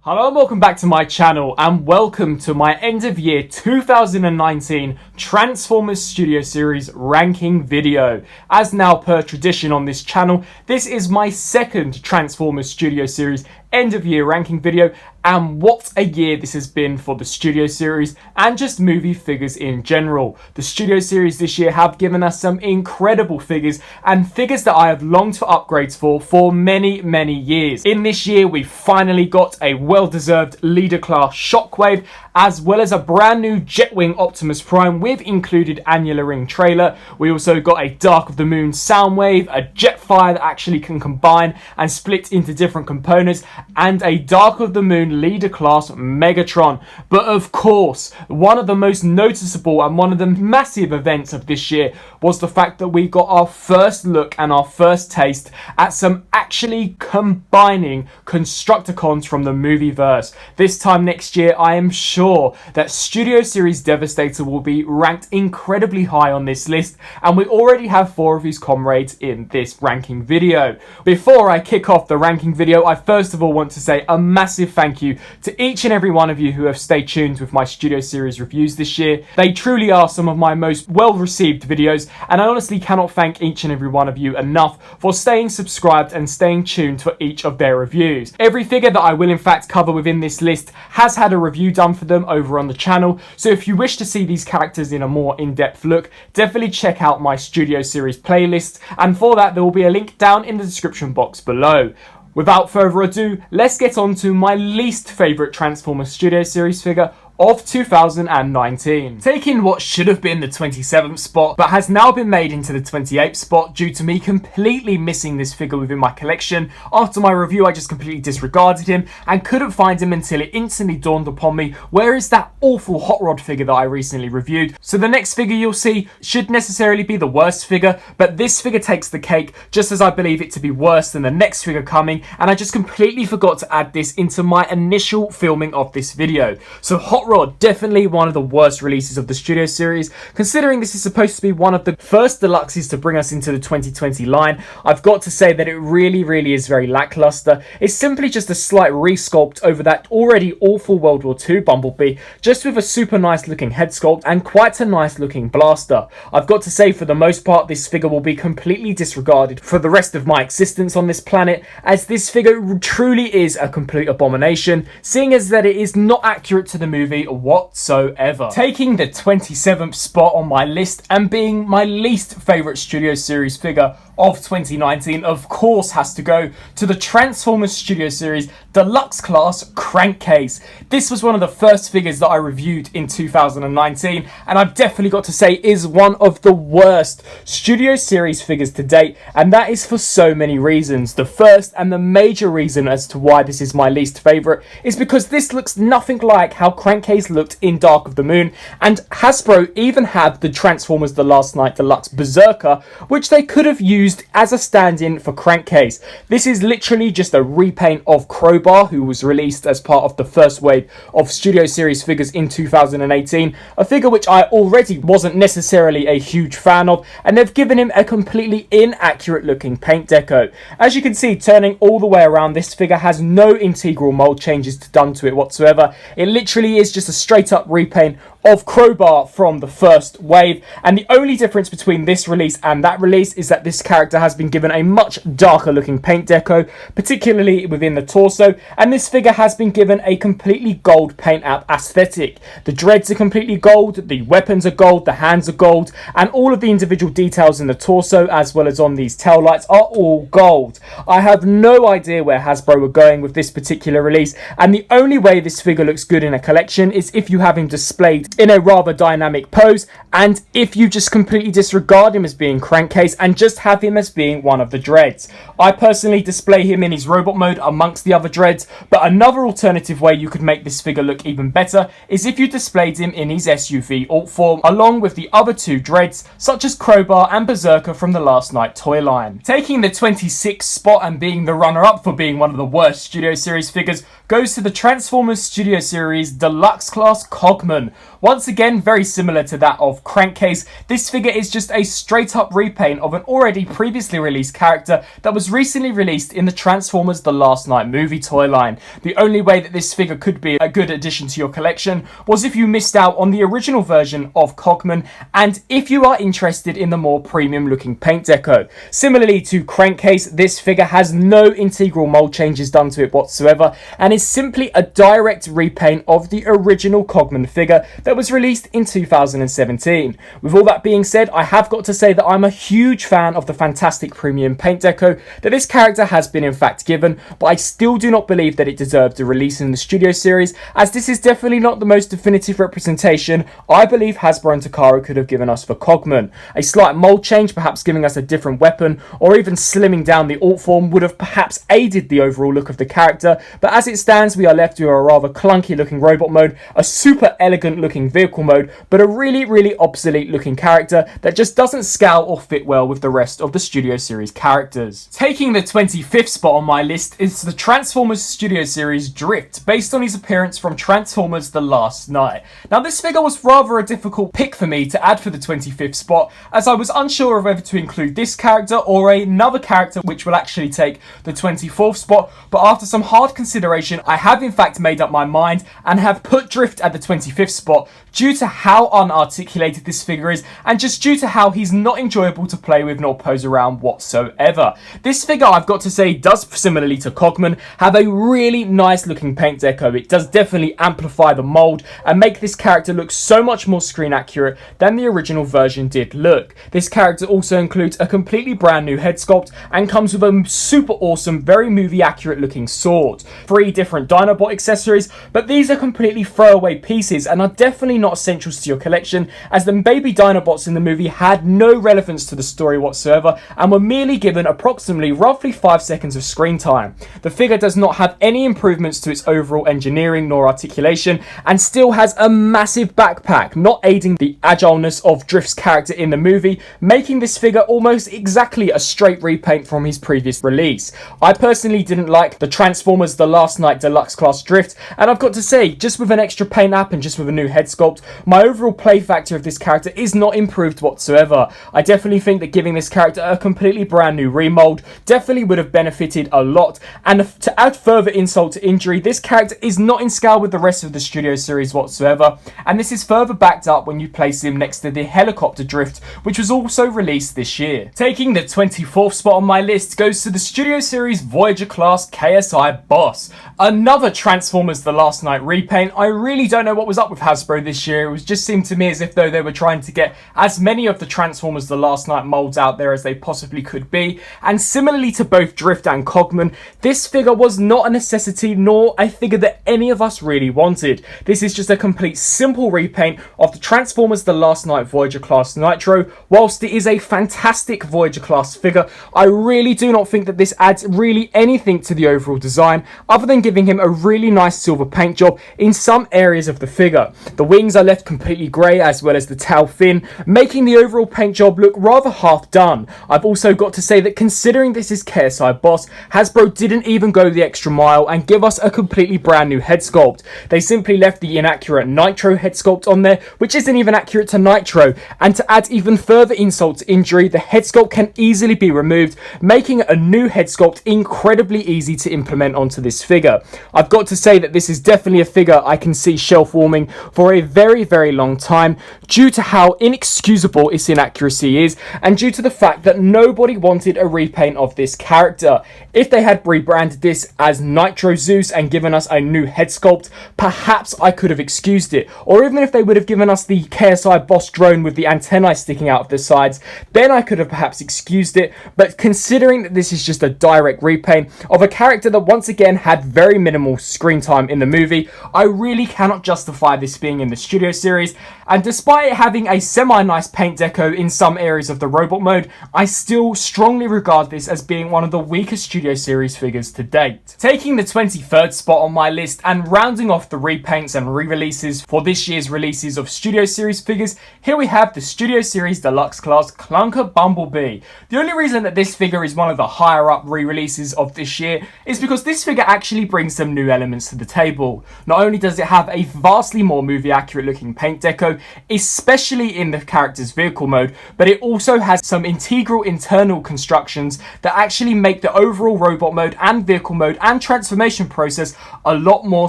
Hello and welcome back to my channel, and welcome to my end of year 2019 Transformers Studio Series ranking video. As now per tradition on this channel, this is my second Transformers Studio Series end of year ranking video, and what a year this has been for the Studio Series and just movie figures in general. The Studio Series this year have given us some incredible figures, and figures that I have longed for upgrades for many years. In this year we finally got a well-deserved leader class Shockwave, as well as a brand new Jetwing Optimus Prime with included annular ring trailer. We also got a Dark of the Moon Soundwave, a Jetfire that actually can combine and split into different components, and a Dark of the Moon leader class Megatron. But of course, one of the most noticeable and one of the massive events of this year was the fact that we got our first look and our first taste at some actually combining Constructicons from the movieverse. This time next year, I am sure that Studio Series Devastator will be ranked incredibly high on this list, and we already have 4 of his comrades in this ranking video. Before I kick off the ranking video, I first of all want to say a massive thank you to each and every one of you who have stayed tuned with my Studio Series reviews this year. They truly are some of my most well-received videos, and I honestly cannot thank each and every one of you enough for staying subscribed and staying tuned for each of their reviews. Every figure that I will in fact cover within this list has had a review done for them over on the channel, so if you wish to see these characters in a more in-depth look, definitely check out my Studio Series playlist, and for that there will be a link down in the description box below. Without further ado, let's get on to my least favourite Transformers Studio Series figure of 2019. Taking what should have been the 27th spot, but has now been made into the 28th spot due to me completely missing this figure within my collection. After my review, I just completely disregarded him and couldn't find him until it instantly dawned upon me, where is that awful Hot Rod figure that I recently reviewed? So the next figure you'll see should necessarily be the worst figure, but this figure takes the cake, just as I believe it to be worse than the next figure coming, and I just completely forgot to add this into my initial filming of this video. So Hot Rod, definitely one of the worst releases of the Studio Series. Considering this is supposed to be one of the first deluxes to bring us into the 2020 line, I've got to say that it really is very lackluster. It's simply just a slight resculpt over that already awful World War II Bumblebee, just with a super nice looking head sculpt and quite a nice looking blaster. I've got to say, for the most part, this figure will be completely disregarded for the rest of my existence on this planet, as this figure truly is a complete abomination, seeing as that it is not accurate to the movie whatsoever. Taking the 27th spot on my list and being my least favourite Studio Series figure of 2019, of course, has to go to the Transformers Studio Series Deluxe Class Crankcase. This was one of the first figures that I reviewed in 2019, and I've definitely got to say is one of the worst Studio Series figures to date, and that is for so many reasons. The first and the major reason as to why this is my least favourite is because this looks nothing like how Crankcase looked in Dark of the Moon, and Hasbro even had the Transformers The Last Knight Deluxe Berserker, which they could have used as a stand-in for Crankcase. This is literally just a repaint of Crowbar, who was released as part of the first wave of Studio Series figures in 2018, a figure which I already wasn't necessarily a huge fan of, and they've given him a completely inaccurate looking paint deco. As you can see, turning all the way around, this figure has no integral mold changes done to it whatsoever. It literally is just a straight up repaint of Crowbar from the first wave, and the only difference between this release and that release is that this character has been given a much darker looking paint deco, particularly within the torso, and this figure has been given a completely gold paint app aesthetic. The dreads are completely gold, the weapons are gold, the hands are gold, and all of the individual details in the torso as well as on these tail lights are all gold. I have no idea where Hasbro were going with this particular release, and the only way this figure looks good in a collection is if you have him displayed in a rather dynamic pose, and if you just completely disregard him as being Crankcase and just have him as being one of the dreads. I personally display him in his robot mode amongst the other dreads, but another alternative way you could make this figure look even better is if you displayed him in his SUV alt form along with the other 2 dreads such as Crowbar and Berserker from the Last Knight toy line. Taking the 26th spot and being the runner-up for being one of the worst Studio Series figures goes to the Transformers Studio Series Deluxe Class Cogman. Once again, very similar to that of Crankcase, this figure is just a straight up repaint of an already previously released character that was recently released in the Transformers The Last Night movie toy line. The only way that this figure could be a good addition to your collection was if you missed out on the original version of Cogman, and if you are interested in the more premium looking paint deco. Similarly to Crankcase, this figure has no integral mold changes done to it whatsoever, and is simply a direct repaint of the original Cogman figure that was released in 2017. With all that being said, I have got to say that I'm a huge fan of the fantastic premium paint deco that this character has been in fact given, but I still do not believe that it deserved a release in the Studio Series, as this is definitely not the most definitive representation I believe Hasbro and Takara could have given us for Cogman. A slight mold change, perhaps giving us a different weapon, or even slimming down the alt form would have perhaps aided the overall look of the character, but as it stands we are left with a rather clunky looking robot mode, a super elegant looking vehicle mode, but a really obsolete looking character that just doesn't scale or fit well with the rest of the Studio Series characters. Taking the 25th spot on my list is the Transformers Studio Series Drift, based on his appearance from Transformers The Last Night. Now this figure was rather a difficult pick for me to add for the 25th spot, as I was unsure of whether to include this character or another character which will actually take the 24th spot, but after some hard consideration I have in fact made up my mind and have put Drift at the 25th spot due to how unarticulated this figure is, and just due to how he's not enjoyable to play with nor pose around whatsoever. This figure, I've got to say, does, similarly to Cogman, have a really nice looking paint deco. It does definitely amplify the mold and make this character look so much more screen accurate than the original version did look. This character also includes a completely brand new head sculpt and comes with a super awesome, very movie accurate looking sword. 3 different Dinobot accessories, but these are completely throwaway pieces and are definitely not essentials to your collection, as the baby Dinobots in the movie had no relevance to the story whatsoever and were merely given approximately roughly 5 seconds of screen time. The figure does not have any improvements to its overall engineering nor articulation, and still has a massive backpack, not aiding the agileness of Drift's character in the movie, making this figure almost exactly a straight repaint from his previous release. I personally didn't like the Transformers The Last Night Deluxe Class Drift, and I've got to say, just with an extra paint app and just with a new head sculpt, my overall play factor of this character is not improved whatsoever. I definitely think that giving this character a completely brand new remold definitely would have benefited a lot, and to add further insult to injury, this character is not in scale with the rest of the Studio Series whatsoever, and this is further backed up when you place him next to the Helicopter Drift, which was also released this year. Taking the 24th spot on my list goes to the Studio Series Voyager class KSI Boss, another Transformers The Last Night repaint. I really don't know what was up with Hasbro this year. It just seemed to me as if though they were trying to get as many of the Transformers The Last Night molds out there as they possibly could be, and similarly to both Drift and Cogman, this figure was not a necessity nor a figure that any of us really wanted. This is just a complete simple repaint of the Transformers The Last Night Voyager class Nitro. Whilst it is a fantastic Voyager class figure, I really do not think that this adds really anything to the overall design other than giving him a really nice silver paint job in some areas of the figure. The wings are left completely grey, as well as the tail fin, making the overall paint job look rather half done. I've also got to say that considering this is KSI Boss, Hasbro didn't even go the extra mile and give us a completely brand new head sculpt. They simply left the inaccurate Nitro head sculpt on there, which isn't even accurate to Nitro, and to add even further insult to injury, the head sculpt can easily be removed, making a new head sculpt incredibly easy to implement onto this figure. I've got to say that this is definitely a figure I can see shelf warming for a very long time, due to how inexcusable its inaccuracy is, and due to the fact that nobody wanted a repaint of this character. If they had rebranded this as Nitro Zeus and given us a new head sculpt, perhaps I could have excused it, or even if they would have given us the KSI Boss drone with the antennae sticking out of the sides, then I could have perhaps excused it. But considering that this is just a direct repaint of a character that once again had very minimal screen time in the movie, I really cannot justify this being in the Studio Series. And despite it having a semi-nice paint deco in some areas of the robot mode, I still strongly regard this as being one of the weakest Studio Series figures to date. Taking the 23rd spot on my list and rounding off the repaints and re-releases for this year's releases of Studio Series figures, here we have the Studio Series Deluxe Class Clunker Bumblebee. The only reason that this figure is one of the higher up re-releases of this year is because this figure actually brings some new elements to the table. Not only does it have a vastly more movie accurate looking paint deco, especially in the character's vehicle mode, but it also has some integral internal constructions that actually make the overall robot mode and vehicle mode and transformation process a lot more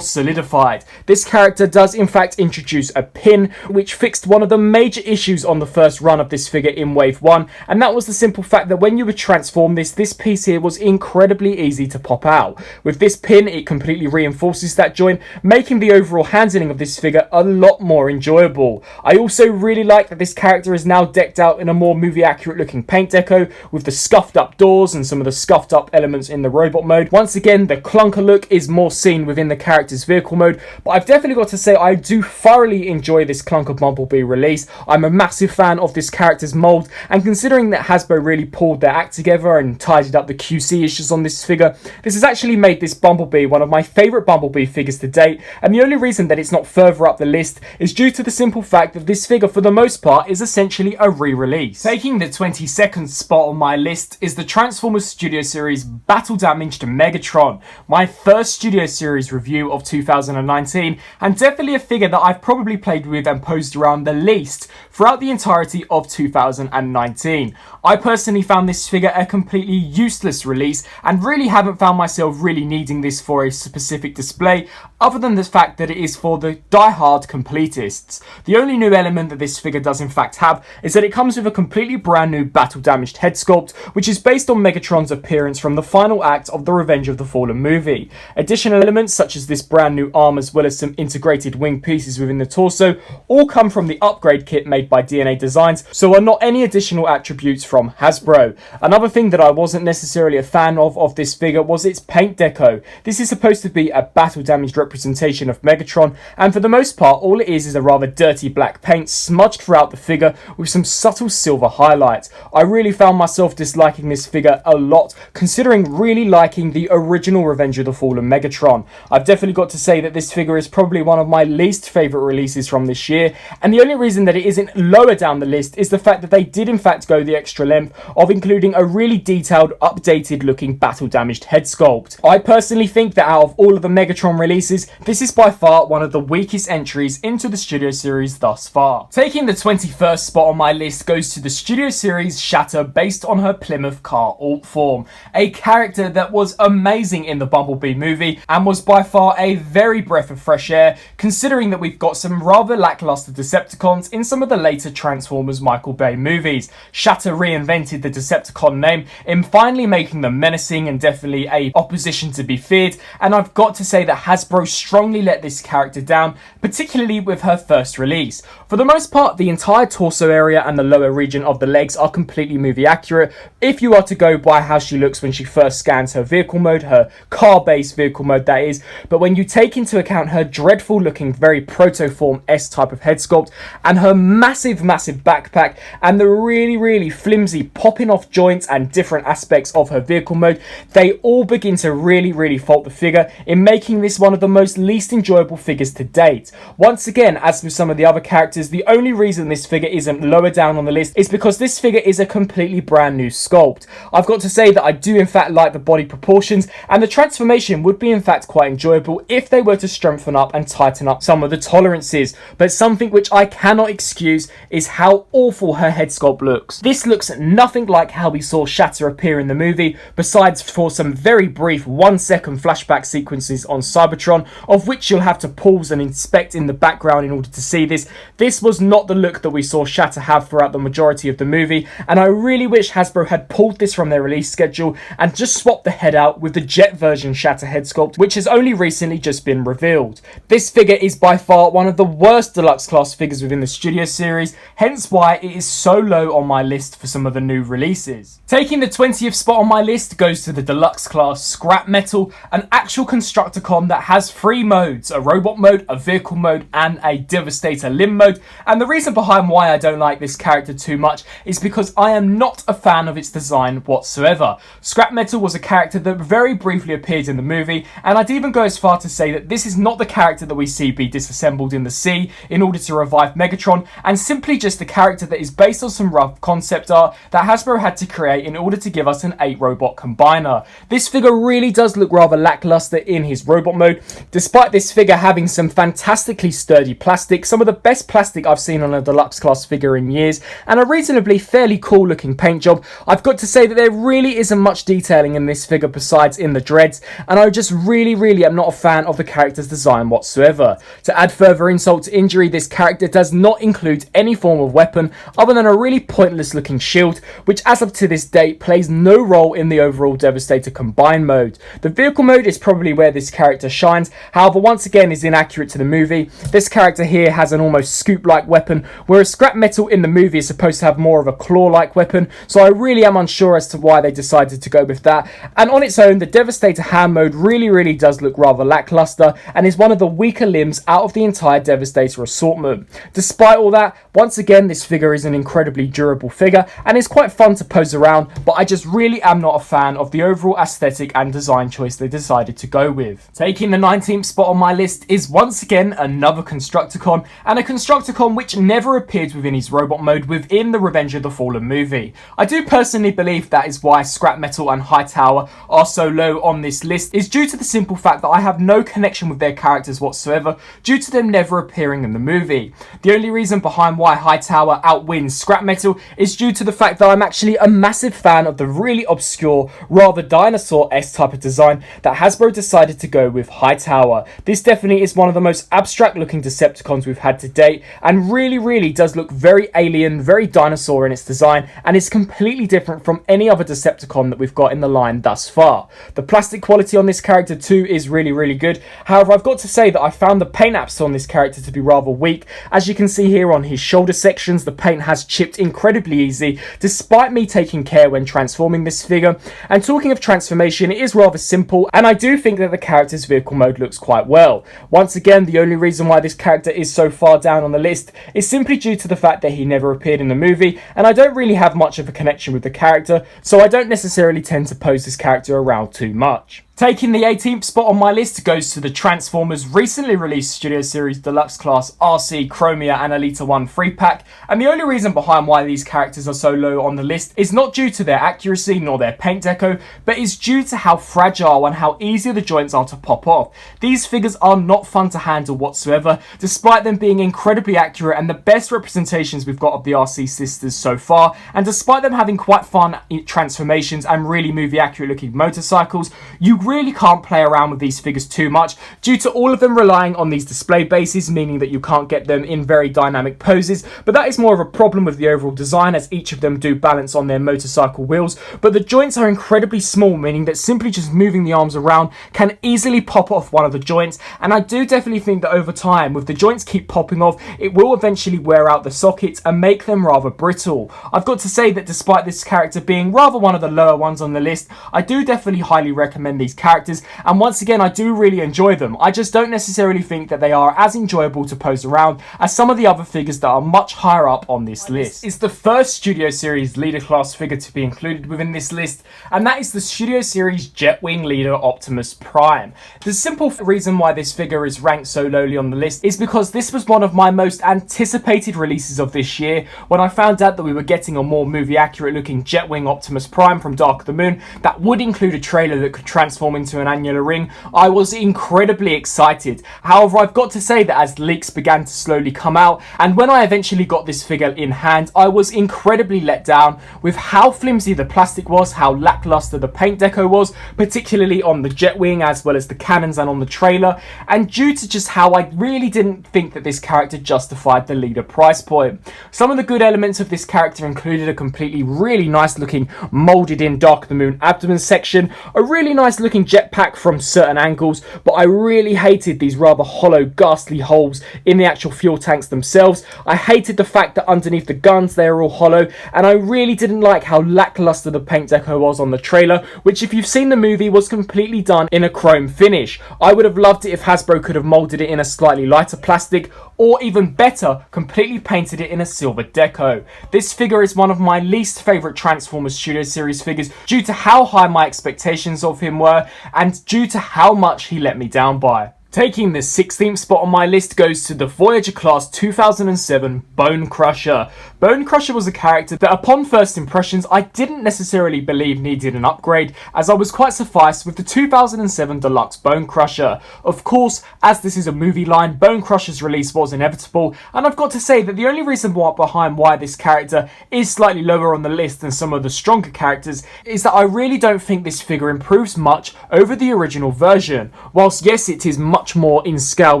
solidified. This character does in fact introduce a pin, which fixed one of the major issues on the first run of this figure in Wave 1, and that was the simple fact that when you would transform this piece here was incredibly easy to pop out. With this pin, it completely reinforces that joint, making the overall handling of this figure a lot more enjoyable. I also really like that this character is now decked out in a more movie accurate looking paint deco, with the scuffed up doors and some of the scuffed up elements in the robot mode. Once again, the clunker look is more seen within the character's vehicle mode, but I've definitely got to say I do thoroughly enjoy this clunker Bumblebee release. I'm a massive fan of this character's mold, and considering that Hasbro really pulled their act together and tidied up the QC issues on this figure, this has actually made this Bumblebee one of my favourite Bumblebee figures to date, and the only reason that it's not further up the list is due to the simple fact that this figure for the most part is essentially a re-release. Taking the 22nd spot on my list is the Transformers Studio Series Battle Damaged Megatron, my first Studio Series review of 2019, and definitely a figure that I've probably played with and posed around the least throughout the entirety of 2019. I personally found this figure a completely useless release and really haven't found myself really needing this for a specific display, other than the fact that it is for the die-hard completists. The only new element that this figure does in fact have is that it comes with a completely brand new battle damaged head sculpt, which is based on Megatron's appearance from the final act of the Revenge of the Fallen movie. Additional elements such as this brand new arm as well as some integrated wing pieces within the torso all come from the upgrade kit made by DNA Designs, so are not any additional attributes from Hasbro. Another thing that I wasn't necessarily a fan of this figure was its paint deco. This is supposed to be a battle damaged representation of Megatron, and for the most part all it is a rather dirty black paint smudged throughout the figure with some subtle silver highlights. I really found myself disliking this figure a lot, considering really liking the original Revenge of the Fallen Megatron. I've definitely got to say that this figure is probably one of my least favourite releases from this year, and the only reason that it isn't lower down the list is the fact that they did in fact go the extra length of including a really detailed, updated looking battle damaged head sculpt. I personally think that out of all of the Megatron releases, this is by far one of the weakest entries into the Studio Series thus far. Taking the 21st spot on my list goes to the Studio Series Shatter, based on her Plymouth car alt form, a character that was amazing in the Bumblebee movie and was by far a very breath of fresh air, considering that we've got some rather lackluster Decepticons in some of the later Transformers Michael Bay movies. Shatter reinvented the Decepticon name in finally making them menacing and definitely a opposition to be feared, and I've got to say that Hasbro strongly let this character down, particularly with her first release. For the most part, the entire torso area and the lower region of the legs are completely movie accurate, if you are to go by how she looks when she first scans her vehicle mode, her car-based vehicle mode that is, but when you take into account her dreadful looking very protoform S type of head sculpt and her massive backpack and the really flimsy popping off joints and different aspects of her vehicle mode, they all begin to really fault the figure in making this one of the most least enjoyable figures to date. Once again, as with some of the other characters, the only reason this figure isn't lower down on the list is because this figure is a completely brand new sculpt. I've got to say that I do in fact like the body proportions, and the transformation would be in fact quite enjoyable if they were to strengthen up and tighten up some of the tolerances, but something which I cannot excuse is how awful her head sculpt looks. This looks nothing like how we saw Shatter appear in the movie, besides for some very brief 1-second flashback sequences on Cybertron, of which you'll have to pause and inspect in the background in order to see this. This was not the look that we saw Shatter have throughout the majority of the movie, and I really wish Hasbro had pulled this from their release schedule and just swapped the head out with the jet version Shatter head sculpt, which has only recently just been revealed. This figure is by far one of the worst deluxe class figures within the Studio Series, hence why it is so low on my list for some of the new releases. Taking the 20th spot on my list goes to the deluxe class Scrap Metal, an actual Constructicon that has 3 modes, a robot mode, a vehicle mode and a Devastator limb mode, and the reason behind why I don't like this character too much is because I am not a fan of its design whatsoever. Scrap Metal was a character that very briefly appeared in the movie, and I'd even go as far to say that this is not the character that we see be disassembled in the sea in order to revive Megatron, and simply just a character that is based on some rough concept art that Hasbro had to create in order to give us an 8 robot combiner. This figure really does look rather lackluster in his robot mode, despite this figure having some fantastically sturdy plastic, some of the best plastic I've seen on a deluxe class figure in years, and a reasonably fairly cool looking paint job. I've got to say that there really isn't much detailing in this figure besides in the dreads, and I just really am not a fan of the character's design whatsoever. To add further insult to injury, this character does not include any form of weapon other than a really pointless looking shield, which as of to this date plays no role in the overall Devastator combined mode. The vehicle mode is probably where this character shines, however once again is inaccurate to the movie. This character here has an almost scoop-like weapon, whereas scrap metal in the movie is supposed to have more of a claw-like weapon, so I really am unsure as to why they decided to go with that. And on its own, the Devastator hand mode really does look rather lackluster and is one of the weaker limbs out of the entire Devastator assortment. Despite all that, once again this figure is an incredibly durable figure and is quite fun to pose around, but I just really am not a fan of the overall aesthetic and design choice they decided to go with. Taking the 19th spot on my list is once again another Constructicon, and a Constructicon which never appeared within his robot mode within the Revenge of the Fallen movie. I do personally believe that is why Scrap Metal and Hightower are so low on this list, is due to the simple fact that I have no connection with their characters whatsoever due to them never appearing in the movie. The only reason behind why Hightower outwins Scrap Metal is due to the fact that I'm actually a massive fan of the really obscure, rather dinosaur-esque type of design that Hasbro decided to go with Hightower. This definitely is one of the most abstract looking Decepticons we've had to date, and really does look very alien, very dinosaur in its design, and is completely different from any other Decepticon that we've got in the line thus far. The plastic quality on this character too is really good. However, I've got to say that I found the paint apps on this character to be rather weak. As you can see here on his shoulder sections, the paint has chipped incredibly easy, despite me taking care when transforming this figure. And talking of transformation, it is rather simple, and I do think that the character's vehicle mode looks quite well. Once again, the only reason why this character is so far down on the list is simply due to the fact that he never appeared in the movie, and I don't really have much of a connection with the character, so I don't necessarily tend to pose this character around too much. Taking the 18th spot on my list goes to the Transformers recently released Studio Series Deluxe Class RC, Chromia and Elita 1 3-pack, and the only reason behind why these characters are so low on the list is not due to their accuracy nor their paint deco, but is due to how fragile and how easy the joints are to pop off. These figures are not fun to handle whatsoever, despite them being incredibly accurate and the best representations we've got of the RC sisters so far, and despite them having quite fun transformations and really movie accurate looking motorcycles, you really can't play around with these figures too much due to all of them relying on these display bases, meaning that you can't get them in very dynamic poses, but that is more of a problem with the overall design as each of them do balance on their motorcycle wheels. But the joints are incredibly small, meaning that simply just moving the arms around can easily pop off one of the joints, and I do definitely think that over time, with the joints keep popping off, it will eventually wear out the sockets and make them rather brittle. I've got to say that despite this character being rather one of the lower ones on the list, I do definitely highly recommend these characters, and once again I do really enjoy them. I just don't necessarily think that they are as enjoyable to pose around as some of the other figures that are much higher up on this list. This is the first Studio Series Leader class figure to be included within this list, and that is the Studio Series Jetwing Leader Optimus Prime. The simple reason why this figure is ranked so lowly on the list is because this was one of my most anticipated releases of this year. When I found out that we were getting a more movie accurate looking Jetwing Optimus Prime from Dark of the Moon that would include a trailer that could transform into an annular ring, I was incredibly excited. However, I've got to say that as leaks began to slowly come out, and when I eventually got this figure in hand, I was incredibly let down with how flimsy the plastic was, how lackluster the paint deco was, particularly on the Jetwing as well as the cannons and on the trailer, and due to just how I really didn't think that this character justified the leader price point. Some of the good elements of this character included a completely really nice looking molded in Dark of the Moon abdomen section, a really nice looking jetpack from certain angles, but I really hated these rather hollow ghastly holes in the actual fuel tanks themselves. I hated the fact that underneath the guns they are all hollow, and I really didn't like how lackluster the paint deco was on the trailer, which if you've seen the movie was completely done in a chrome finish. I would have loved it if Hasbro could have molded it in a slightly lighter plastic, or even better, completely painted it in a silver deco. This figure is one of my least favourite Transformers Studio Series figures due to how high my expectations of him were and due to how much he let me down by. Taking the 16th spot on my list goes to the Voyager Class 2007 Bone Crusher. Bone Crusher was a character that upon first impressions I didn't necessarily believe needed an upgrade, as I was quite sufficed with the 2007 Deluxe Bone Crusher. Of course, as this is a movie line, Bone Crusher's release was inevitable, and I've got to say that the only reason behind why this character is slightly lower on the list than some of the stronger characters is that I really don't think this figure improves much over the original version. Whilst yes, it is much more in scale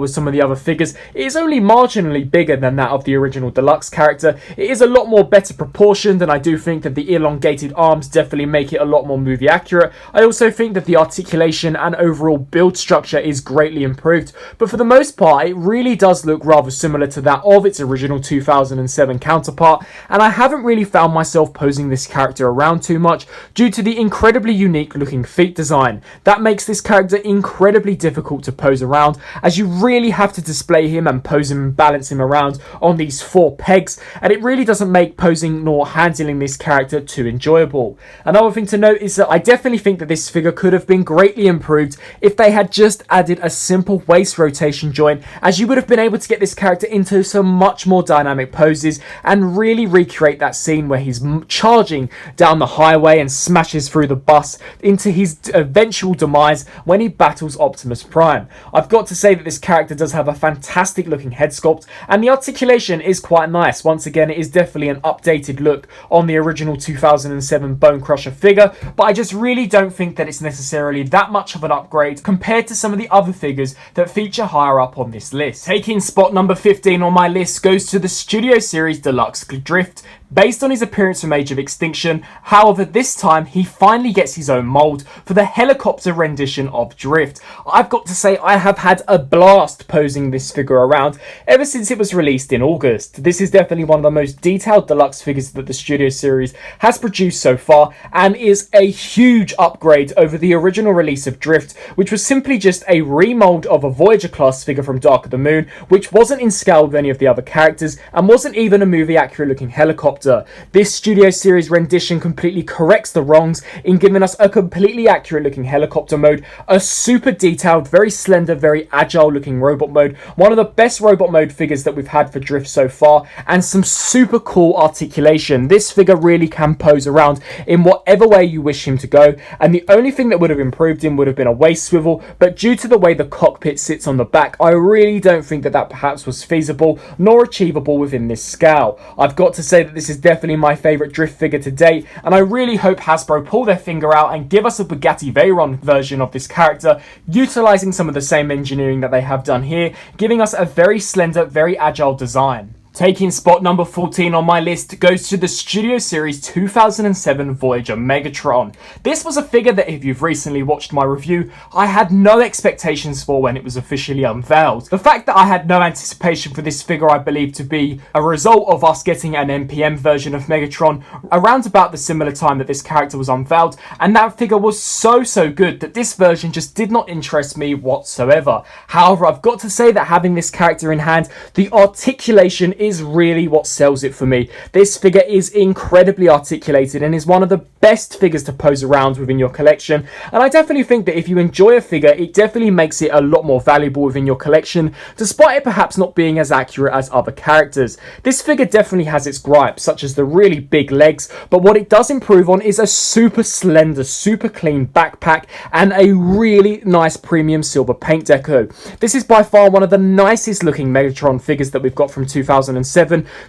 with some of the other figures, it is only marginally bigger than that of the original Deluxe character. It is a lot more better proportioned, and I do think that the elongated arms definitely make it a lot more movie accurate. I also think that the articulation and overall build structure is greatly improved, but for the most part it really does look rather similar to that of its original 2007 counterpart, and I haven't really found myself posing this character around too much due to the incredibly unique looking feet design. That makes this character incredibly difficult to pose around, as you really have to display him and pose him and balance him around on these 4 pegs, and it really doesn't make posing nor handling this character too enjoyable. Another thing to note is that I definitely think that this figure could have been greatly improved if they had just added a simple waist rotation joint, as you would have been able to get this character into some much more dynamic poses and really recreate that scene where he's charging down the highway and smashes through the bus into his eventual demise when he battles Optimus Prime. I've got to say that this character does have a fantastic looking head sculpt, and the articulation is quite nice. Once again, it is definitely an updated look on the original 2007 Bone Crusher figure, but I just really don't think that it's necessarily that much of an upgrade compared to some of the other figures that feature higher up on this list. Taking spot number 15 on my list goes to the Studio Series Deluxe Drift. Based on his appearance from Age of Extinction, however, this time he finally gets his own mould for the helicopter rendition of Drift. I've got to say I have had a blast posing this figure around ever since it was released in August. This is definitely one of the most detailed deluxe figures that the Studio Series has produced so far, and is a huge upgrade over the original release of Drift, which was simply just a remold of a Voyager class figure from Dark of the Moon, which wasn't in scale with any of the other characters and wasn't even a movie accurate looking helicopter. This Studio Series rendition completely corrects the wrongs in giving us a completely accurate looking helicopter mode, a super detailed, very slender, very agile looking robot mode, one of the best robot mode figures that we've had for Drift so far, and some super cool articulation. This figure really can pose around in whatever way you wish him to go, and the only thing that would have improved him would have been a waist swivel, but due to the way the cockpit sits on the back, I really don't think that perhaps was feasible nor achievable within this scale. I've got to say that this is definitely my favourite Drift figure to date, and I really hope Hasbro pull their finger out and give us a Bugatti Veyron version of this character, utilising some of the same engineering that they have done here, giving us a very slender, very agile design. Taking spot number 14 on my list goes to the Studio Series 2007 Voyager Megatron. This was a figure that, if you've recently watched my review, I had no expectations for when it was officially unveiled. The fact that I had no anticipation for this figure I believe to be a result of us getting an NPM version of Megatron around about the similar time that this character was unveiled, and that figure was so good that this version just did not interest me whatsoever. However, I've got to say that having this character in hand, the articulation is really what sells it for me. This figure is incredibly articulated and is one of the best figures to pose around within your collection, and I definitely think that if you enjoy a figure, it definitely makes it a lot more valuable within your collection, despite it perhaps not being as accurate as other characters. This figure definitely has its gripes, such as the really big legs, but what it does improve on is a super slender, super clean backpack and a really nice premium silver paint deco. This is by far one of the nicest looking Megatron figures that we've got from 2007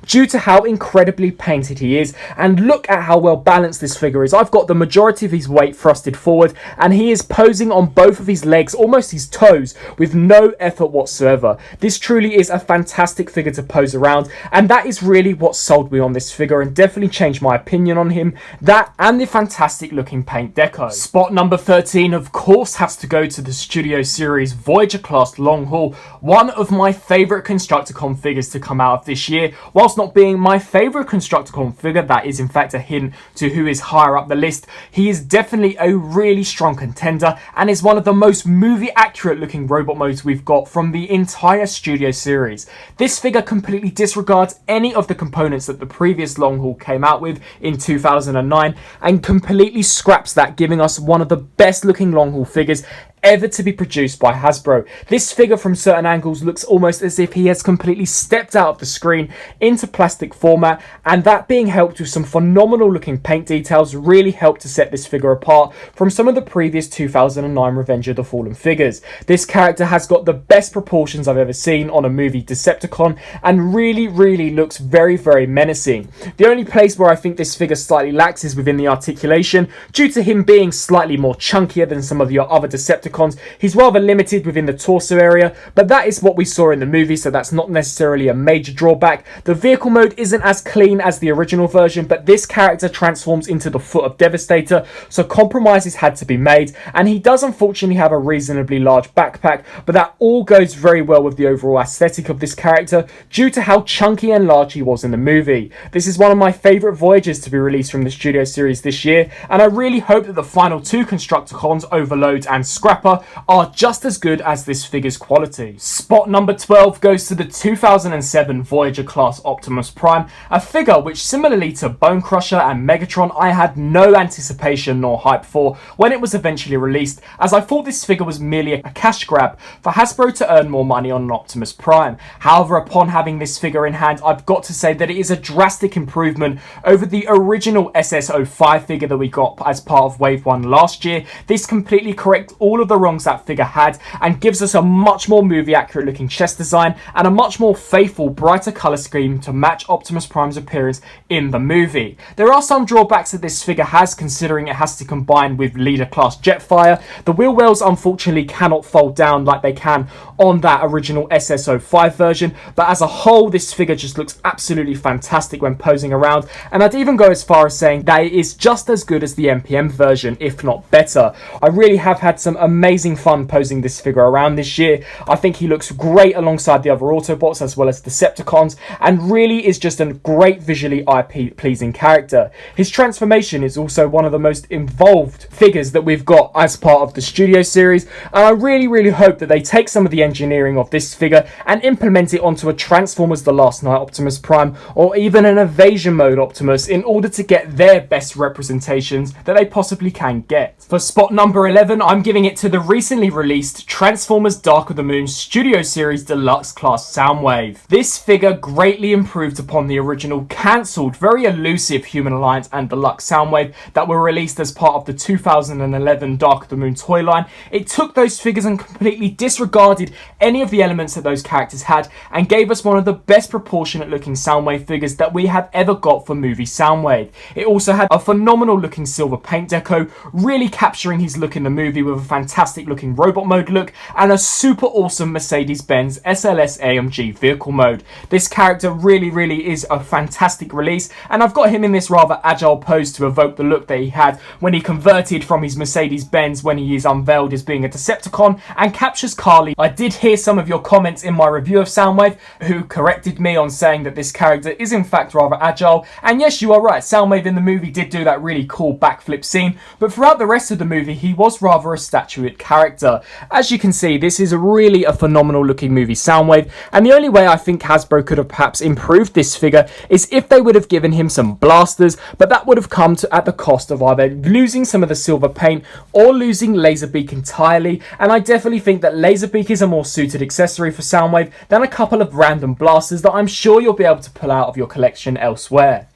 due to how incredibly painted he is, and look at how well balanced this figure is. I've got the majority of his weight thrusted forward and he is posing on both of his legs, almost his toes, with no effort whatsoever. This truly is a fantastic figure to pose around, and that is really what sold me on this figure and definitely changed my opinion on him. That and the fantastic looking paint deco. Spot number 13 of course has to go to the Studio Series Voyager class long haul, one of my favourite Constructicon figures to come out of this year. Whilst not being my favourite Constructicon figure, that is in fact a hint to who is higher up the list, he is definitely a really strong contender and is one of the most movie accurate looking robot modes we've got from the entire Studio Series. This figure completely disregards any of the components that the previous long haul came out with in 2009 and completely scraps that, giving us one of the best looking long haul figures ever to be produced by Hasbro. This figure from certain angles looks almost as if he has completely stepped out of the screen into plastic format, and that being helped with some phenomenal looking paint details really helped to set this figure apart from some of the previous 2009 Revenge of the Fallen figures. This character has got the best proportions I've ever seen on a movie Decepticon and really looks very menacing. The only place where I think this figure slightly lacks is within the articulation. Due to him being slightly more chunkier than some of your other Decepticons, he's rather limited within the torso area, but that is what we saw in the movie, so that's not necessarily a major drawback. The vehicle mode isn't as clean as the original version, but this character transforms into the foot of Devastator, so compromises had to be made, and he does unfortunately have a reasonably large backpack, but that all goes very well with the overall aesthetic of this character due to how chunky and large he was in the movie. This is one of my favourite Voyagers to be released from the Studio Series this year, and I really hope that the final two Constructicons, Overload and Scrapper, are just as good as this figure's quality. Spot number 12 goes to the 2007 Voyager class Optimus Prime, a figure which, similarly to Bone Crusher and Megatron, I had no anticipation nor hype for when it was eventually released, as I thought this figure was merely a cash grab for Hasbro to earn more money on an Optimus Prime. However, upon having this figure in hand, I've got to say that it is a drastic improvement over the original SS05 figure that we got as part of Wave 1 last year. This completely corrects all of the wrongs that figure had and gives us a much more movie accurate looking chest design and a much more faithful, brighter colour scheme to match Optimus Prime's appearance in the movie. There are some drawbacks that this figure has, considering it has to combine with Leader class Jetfire. The wheel wells unfortunately cannot fold down like they can on that original SS05 version, but as a whole this figure just looks absolutely fantastic when posing around, and I'd even go as far as saying that it is just as good as the MPM version, if not better. I really have had some amazing fun posing this figure around this year. I think he looks great alongside the other Autobots as well as Decepticons, and really is just a great visually eye-pleasing character. His transformation is also one of the most involved figures that we've got as part of the Studio Series, and I really hope that they take some of the engineering of this figure and implement it onto a Transformers The Last Night Optimus Prime, or even an Evasion Mode Optimus, in order to get their best representations that they possibly can get. For spot number 11, I'm giving it to the recently released Transformers Dark of the Moon Studio Series Deluxe Class Soundwave. This figure greatly improved upon the original cancelled, very elusive Human Alliance and Deluxe Soundwave that were released as part of the 2011 Dark of the Moon toy line. It took those figures and completely disregarded any of the elements that those characters had and gave us one of the best proportionate looking Soundwave figures that we have ever got for movie Soundwave. It also had a phenomenal looking silver paint deco, really capturing his look in the movie with a fantastic looking robot mode look and a super awesome Mercedes-Benz SLS AMG vehicle mode. This character really is a fantastic release, and I've got him in this rather agile pose to evoke the look that he had when he converted from his Mercedes-Benz when he is unveiled as being a Decepticon and captures Carly. I did hear some of your comments in my review of Soundwave who corrected me on saying that this character is in fact rather agile, and yes, you are right, Soundwave in the movie did do that really cool backflip scene, but throughout the rest of the movie he was rather a statuette character. As you can see, this is really a phenomenal looking movie Soundwave, and the only way I think Hasbro could have perhaps improved this figure is if they would have given him some blasters, but that would have come at the cost of either losing some of the silver paint or losing Laserbeak entirely, and I definitely think that Laserbeak is a more suited accessory for Soundwave than a couple of random blasters that I'm sure you'll be able to pull out of your collection elsewhere.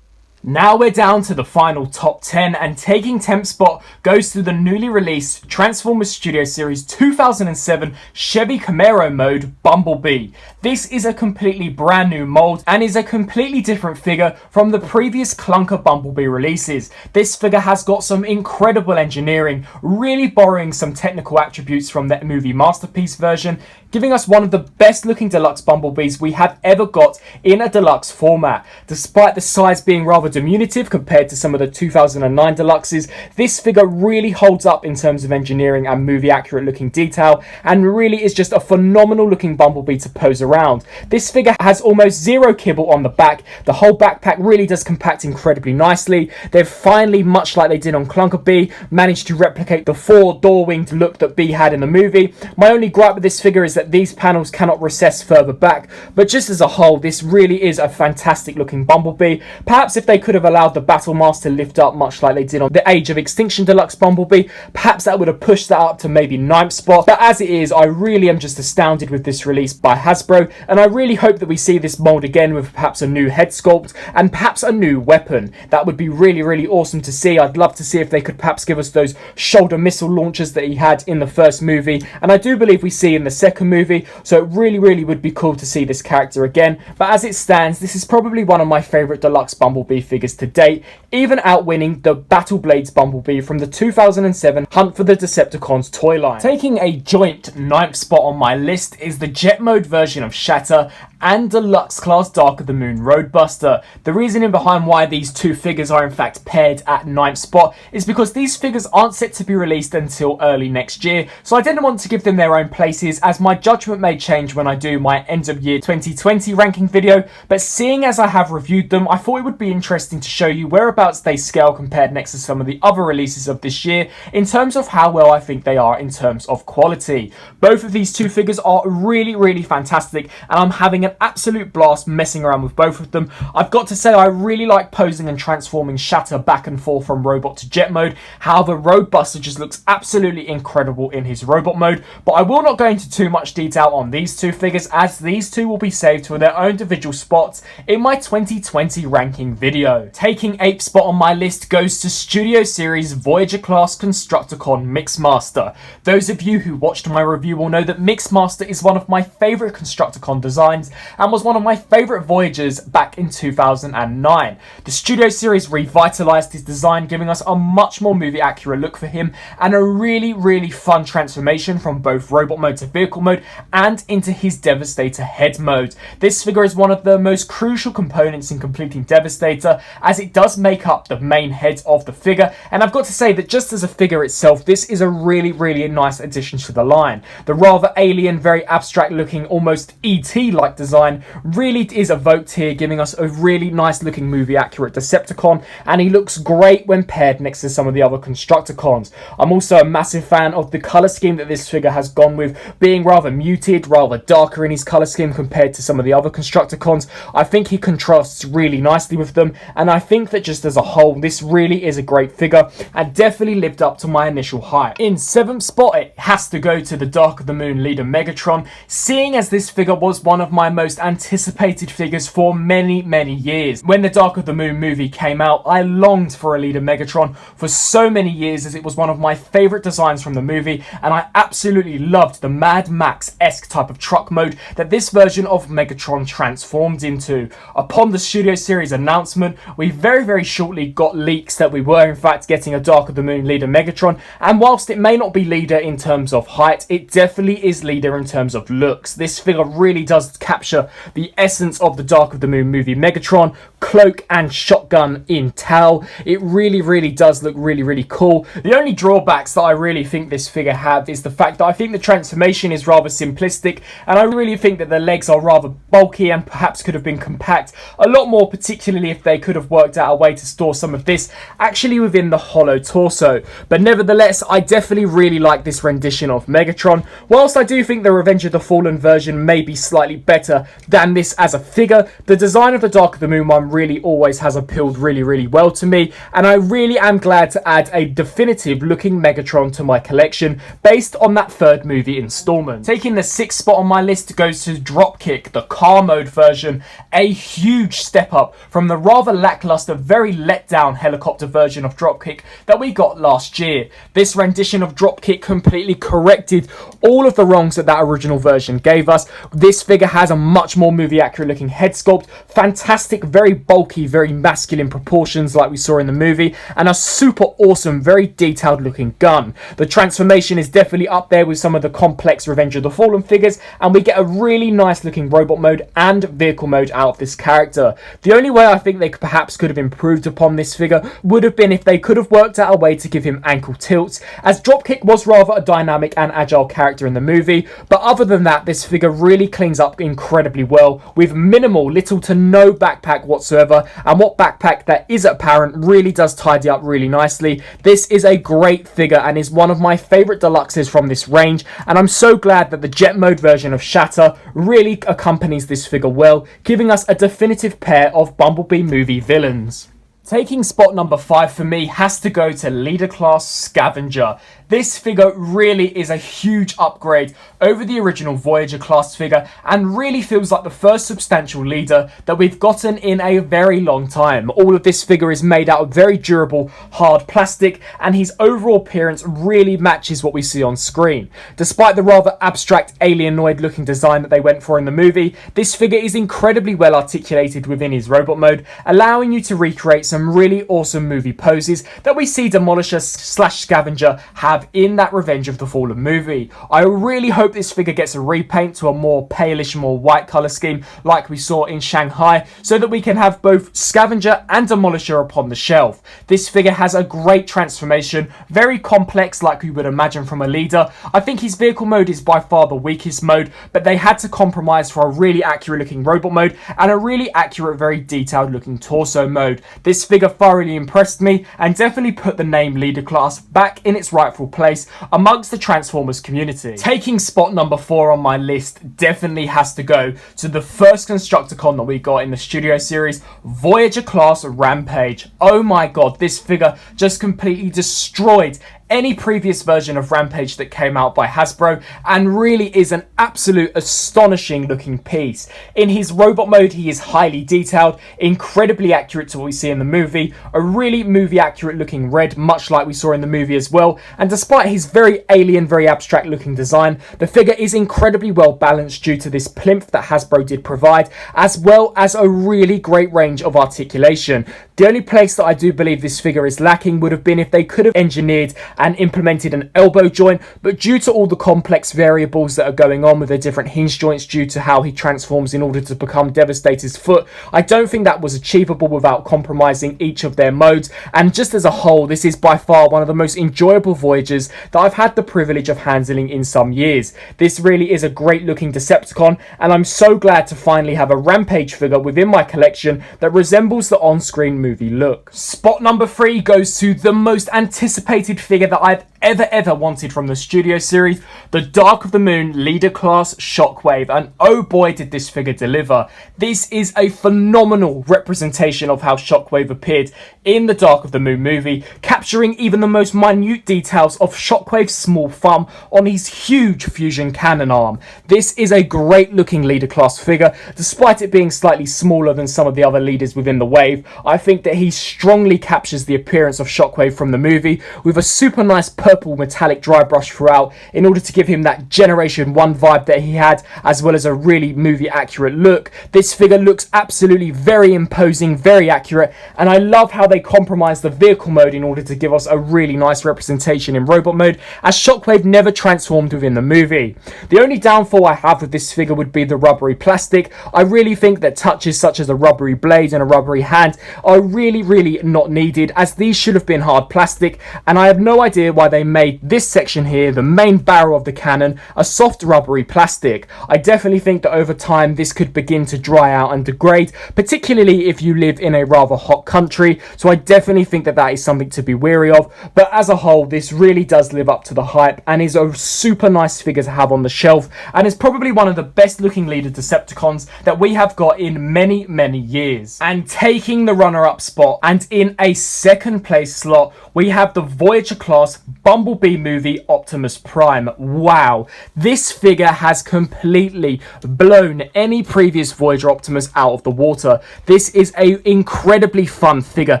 Now we're down to the final top 10, and taking 10th spot goes to the newly released Transformers Studio Series 2007 Chevy Camaro mode Bumblebee. This is a completely brand new mold and is a completely different figure from the previous Clunker Bumblebee releases. This figure has got some incredible engineering, really borrowing some technical attributes from the movie Masterpiece version, giving us one of the best looking deluxe Bumblebees we have ever got in a deluxe format. Despite the size being rather diminutive compared to some of the 2009 deluxes, this figure really holds up in terms of engineering and movie accurate looking detail, and really is just a phenomenal looking Bumblebee to pose around. This figure has almost zero kibble on the back. The whole backpack really does compact incredibly nicely. They've finally, much like they did on Clunker Bee, managed to replicate the four-door winged look that Bee had in the movie. My only gripe with this figure is that these panels cannot recess further back, but just as a whole, this really is a fantastic looking Bumblebee. Perhaps if they could have allowed the Battlemaster lift up much like they did on the Age of Extinction Deluxe Bumblebee, perhaps that would have pushed that up to maybe 9th spot. But as it is, I really am just astounded with this release by Hasbro, and I really hope that we see this mold again with perhaps a new head sculpt and perhaps a new weapon. That would be really, really awesome to see. I'd love to see if they could perhaps give us those shoulder missile launchers that he had in the first movie, and I do believe we see in the second movie, so it really, really would be cool to see this character again. But as it stands, this is probably one of my favourite Deluxe Bumblebee figures to date, even outwinning the Battle Blades Bumblebee from the 2007 Hunt for the Decepticons toy line. Taking a joint 9th spot on my list is the jet mode version of Shatter and Deluxe Class Dark of the Moon Roadbuster. The reasoning behind why these two figures are in fact paired at 9th spot is because these figures aren't set to be released until early next year, so I didn't want to give them their own places, as my judgment may change when I do my end of year 2020 ranking video. But seeing as I have reviewed them, I thought it would be interesting to show you whereabouts they scale compared next to some of the other releases of this year in terms of how well I think they are in terms of quality. Both of these two figures are really, really fantastic, and I'm having an absolute blast messing around with both of them. I've got to say, I really like posing and transforming Shatter back and forth from robot to jet mode. However, Roadbuster just looks absolutely incredible in his robot mode. But I will not go into too much detail on these two figures, as these two will be saved for their own individual spots in my 2020 ranking video. Taking 8th spot on my list goes to Studio Series Voyager class Constructicon Mixmaster. Those of you who watched my review will know that Mixmaster is one of my favourite Constructicon designs and was one of my favourite Voyagers back in 2009. The Studio Series revitalised his design, giving us a much more movie accurate look for him and a really, really fun transformation from both robot mode to vehicle mode and into his Devastator head mode. This figure is one of the most crucial components in completing Devastator, as it does make up the main head of the figure, and I've got to say that just as a figure itself, this is a really, really nice addition to the line. The rather alien, very abstract looking, almost ET-like design really is evoked here, giving us a really nice looking movie accurate Decepticon, and he looks great when paired next to some of the other Constructicons. I'm also a massive fan of the colour scheme that this figure has gone with, being rather muted, rather darker in his colour scheme compared to some of the other Constructicons. I think he contrasts really nicely with them, and I think that just as a whole, this really is a great figure and definitely lived up to my initial hype. In 7th spot, it has to go to the Dark of the Moon leader Megatron, seeing as this figure was one of my most anticipated figures for many, many years. When the Dark of the Moon movie came out, I longed for a leader Megatron for so many years, as it was one of my favourite designs from the movie, and I absolutely loved the Mad Max-esque type of truck mode that this version of Megatron transformed into. Upon the Studio Series announcement, we very, very shortly got leaks that we were in fact getting a Dark of the Moon leader Megatron, and whilst it may not be leader in terms of height, it definitely is leader in terms of looks. This figure really does capture the essence of the Dark of the Moon movie Megatron, cloak and shotgun in tow. It really, really does look really, really cool. The only drawbacks that I really think this figure have is the fact that I think the transformation is rather simplistic, and I really think that the legs are rather bulky and perhaps could have been compact a lot more, particularly if they could have worked out a way to store some of this actually within the hollow torso. But nevertheless, I definitely really like this rendition of Megatron. Whilst I do think the Revenge of the Fallen version may be slightly better than this as a figure, the design of the Dark of the Moon one really always has appealed really, really well to me, and I really am glad to add a definitive looking Megatron to my collection based on that third movie installment. Taking the 6th spot on my list goes to Dropkick, the car mode version, a huge step up from the rather lackluster, very let down helicopter version of Dropkick that we got last year. This rendition of Dropkick completely corrected all of the wrongs that original version gave us. This figure has a much more movie accurate looking head sculpt, fantastic, very bulky, very masculine proportions like we saw in the movie, and a super awesome, very detailed looking gun. The transformation is definitely up there with some of the complex Revenge of the Fallen figures, and we get a really nice looking robot mode and vehicle mode out of this character. The only way I think they perhaps could have improved upon this figure would have been if they could have worked out a way to give him ankle tilts, as Dropkick was rather a dynamic and agile character in the movie. But other than that, this figure really cleans up incredibly well with minimal, little to no backpack whatsoever, and what backpack that is apparent really does tidy up really nicely. This is a great figure and is one of my favourite deluxes from this range, and I'm so glad that the jet mode version of Shatter really accompanies this figure well, giving us a definitive pair of Bumblebee movie villains. Taking spot number 5 for me has to go to Leader Class Scavenger. This figure really is a huge upgrade over the original Voyager class figure and really feels like the first substantial leader that we've gotten in a very long time. All of this figure is made out of very durable, hard plastic, and his overall appearance really matches what we see on screen. Despite the rather abstract alienoid looking design that they went for in the movie, this figure is incredibly well articulated within his robot mode, allowing you to recreate some really awesome movie poses that we see Demolisher / Scavenger have in that Revenge of the Fallen movie. I really hope this figure gets a repaint to a more palish, more white colour scheme like we saw in Shanghai, so that we can have both Scavenger and Demolisher upon the shelf. This figure has a great transformation, very complex like we would imagine from a leader. I think his vehicle mode is by far the weakest mode, but they had to compromise for a really accurate looking robot mode and a really accurate, very detailed looking torso mode. This figure thoroughly impressed me and definitely put the name Leader Class back in its rightful place amongst the Transformers community. Taking spot number 4 on my list definitely has to go to the first Constructicon that we got in the Studio Series, Voyager Class Rampage. Oh my god, this figure just completely destroyed any previous version of Rampage that came out by Hasbro and really is an absolute astonishing looking piece. In his robot mode, he is highly detailed, incredibly accurate to what we see in the movie, a really movie accurate looking red, much like we saw in the movie as well, and despite his very alien, very abstract looking design, the figure is incredibly well balanced due to this plinth that Hasbro did provide, as well as a really great range of articulation. The only place that I do believe this figure is lacking would have been if they could have engineered and implemented an elbow joint, but due to all the complex variables that are going on with the different hinge joints due to how he transforms in order to become Devastator's foot, I don't think that was achievable without compromising each of their modes. And just as a whole, this is by far one of the most enjoyable Voyagers that I've had the privilege of handling in some years. This really is a great looking Decepticon, and I'm so glad to finally have a Rampage figure within my collection that resembles the on-screen movie look. Spot number 3 goes to the most anticipated figure that I've ever wanted from the Studio Series, the Dark of the Moon Leader Class Shockwave, and oh boy did this figure deliver. This is a phenomenal representation of how Shockwave appeared in the Dark of the Moon movie, capturing even the most minute details of Shockwave's small thumb on his huge fusion cannon arm. This is a great looking Leader Class figure, despite it being slightly smaller than some of the other leaders within the wave. I think that he strongly captures the appearance of Shockwave from the movie, with a super nice purple metallic dry brush throughout in order to give him that Generation 1 vibe that he had, as well as a really movie accurate look. This figure looks absolutely very imposing, very accurate, and I love how they compromise the vehicle mode in order to give us a really nice representation in robot mode, as Shockwave never transformed within the movie. The only downfall I have with this figure would be the rubbery plastic. I really think that touches such as a rubbery blade and a rubbery hand are really not needed, as these should have been hard plastic, and I have no idea why they made this section here, the main barrel of the cannon, a soft rubbery plastic. I definitely think that over time this could begin to dry out and degrade, particularly if you live in a rather hot country, so I definitely think that that is something to be wary of. But as a whole, this really does live up to the hype and is a super nice figure to have on the shelf, and is probably one of the best looking leader Decepticons that we have got in many years. And taking the runner-up spot and in a second place slot, we have the Voyager class Bumblebee movie Optimus Prime. Wow, this figure has completely blown any previous Voyager Optimus out of the water. This is an incredibly fun figure,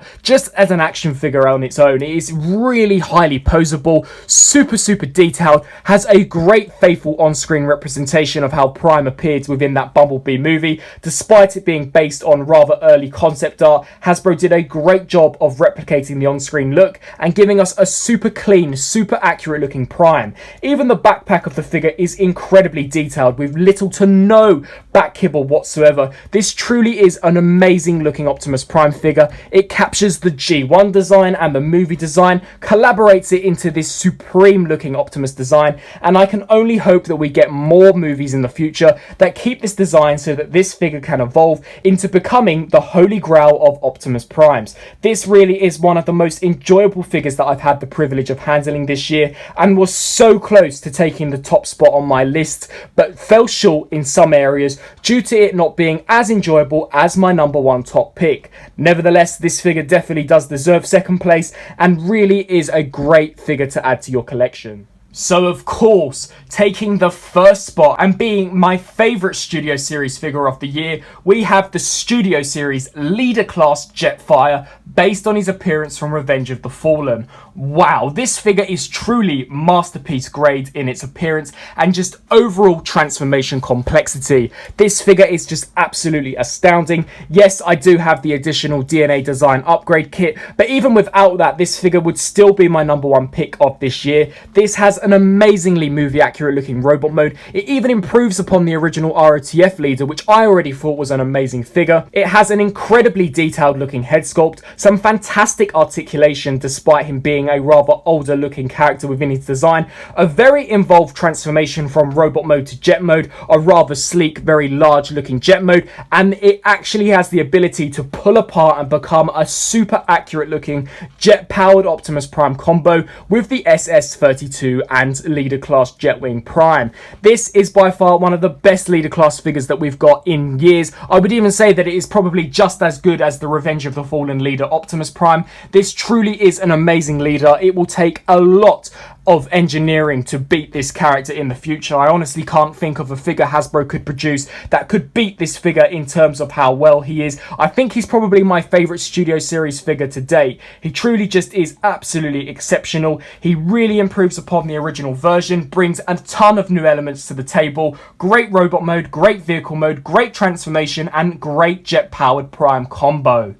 just as an action figure on its own. It is really highly poseable, super detailed, has a great faithful on-screen representation of how Prime appeared within that Bumblebee movie. Despite it being based on rather early concept art, Hasbro did a great job of replicating the on-screen look and giving us a super clean, super accurate looking Prime. Even the backpack of the figure is incredibly detailed with little to no back kibble whatsoever. This truly is an amazing looking Optimus Prime figure. It captures the G1 design and the movie design, collaborates it into this supreme looking Optimus design, and I can only hope that we get more movies in the future that keep this design so that this figure can evolve into becoming the holy grail of Optimus Primes. This really is one of the most enjoyable figures that I've had the privilege of handling handling this year and was so close to taking the top spot on my list, but fell short in some areas due to it not being as enjoyable as my number one top pick. Nevertheless, this figure definitely does deserve second place and really is a great figure to add to your collection. So of course, taking the first spot and being my favourite Studio Series figure of the year, we have the Studio Series Leader Class Jetfire, based on his appearance from Revenge of the Fallen. Wow, this figure is truly masterpiece grade in its appearance and just overall transformation complexity. This figure is just absolutely astounding. Yes, I do have the additional DNA design upgrade kit, but even without that, this figure would still be my number one pick of this year. This has an amazingly movie accurate looking robot mode. It even improves upon the original ROTF leader, which I already thought was an amazing figure. It has an incredibly detailed looking head sculpt, some fantastic articulation despite him being a rather older looking character within his design, a very involved transformation from robot mode to jet mode, a rather sleek, very large looking jet mode, and it actually has the ability to pull apart and become a super accurate looking jet powered Optimus Prime combo with the SS32 and Leader Class Jetwing Prime. This is by far one of the best Leader Class figures that we've got in years. I would even say that it is probably just as good as the Revenge of the Fallen leader Optimus Prime. This truly is an amazing leader. It will take a lot of engineering to beat this character in the future. I honestly can't think of a figure Hasbro could produce that could beat this figure in terms of how well he is. I think he's probably my favourite Studio Series figure to date. He truly just is absolutely exceptional. He really improves upon the original version, brings a ton of new elements to the table. Great robot mode, great vehicle mode, great transformation, and great jet powered Prime combo.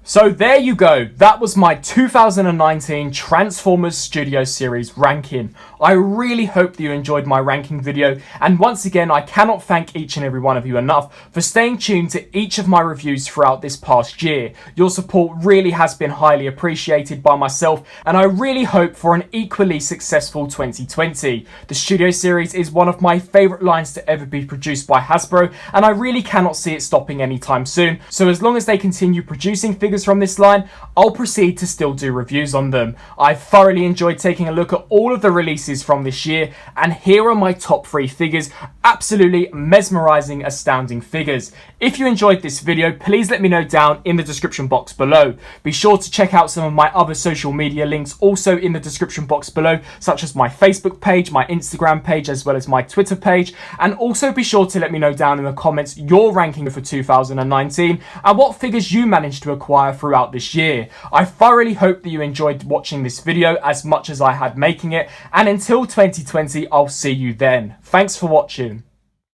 So there you go, that was my 2019 Transformers Studio Series ranking. I really hope that you enjoyed my ranking video, and once again I cannot thank each and every one of you enough for staying tuned to each of my reviews throughout this past year. Your support really has been highly appreciated by myself, and I really hope for an equally successful 2020. The Studio Series is one of my favourite lines to ever be produced by Hasbro, and I really cannot see it stopping anytime soon, so as long as they continue producing figures from this line, I'll proceed to still do reviews on them. I thoroughly enjoyed taking a look at all of the releases from this year, and here are my top 3 figures. Absolutely mesmerizing, astounding figures. If you enjoyed this video, please let me know down in the description box below. Be sure to check out some of my other social media links also in the description box below, such as my Facebook page, my Instagram page, as well as my Twitter page, and also be sure to let me know down in the comments your ranking for 2019 and what figures you managed to acquire throughout this year. I thoroughly hope that you enjoyed watching this video as much as I had making it, and until 2020, I'll see you then. Thanks for watching.